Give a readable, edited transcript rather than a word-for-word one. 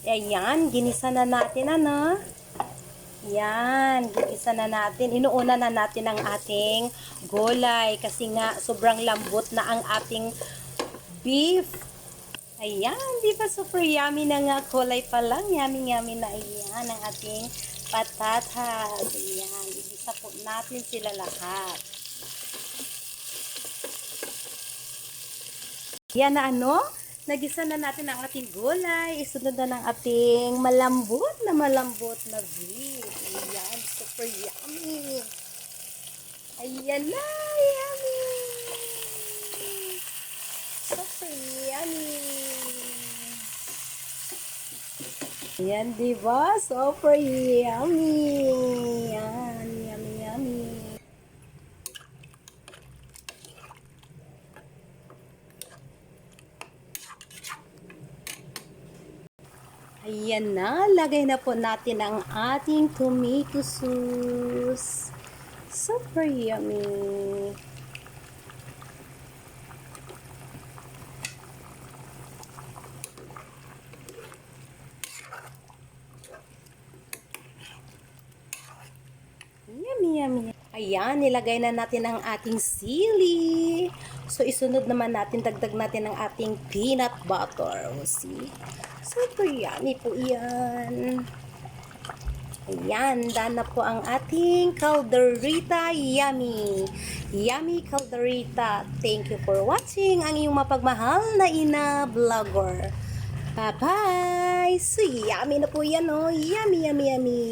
Ayan, ginisa na natin, ano? Yan, ginisa na natin. Inuuna na natin ang ating gulay kasi nga sobrang lambot na ang ating beef. Ayan, di ba super yummy na nga, kulay pa lang. Yummy, yummy na ayan ang ating patatas. Ayan, igisa po natin sila lahat. Yan na ano, nagisa na natin ang ating gulay. Isunod na ng ating malambot na beef. Ayan, super yummy. Ayan na, yummy. Super yummy. Ayan, diba? Super yummy. Ayan, yummy, yummy. Ayan na, lagay na po natin ang ating tomato sauce. Super yummy. Yummy, yummy. Ayan, nilagay na natin ang ating sili. So, isunod naman natin, dagdag natin ang ating peanut butter. O, see? Super yummy po yan. Ayan, done na po ang ating calderita. Yummy. Yummy calderita. Thank you for watching ang iyong mapagmahal na ina vlogger. Bye-bye. So, yummy na po yan, oh. Yummy, yummy, yummy.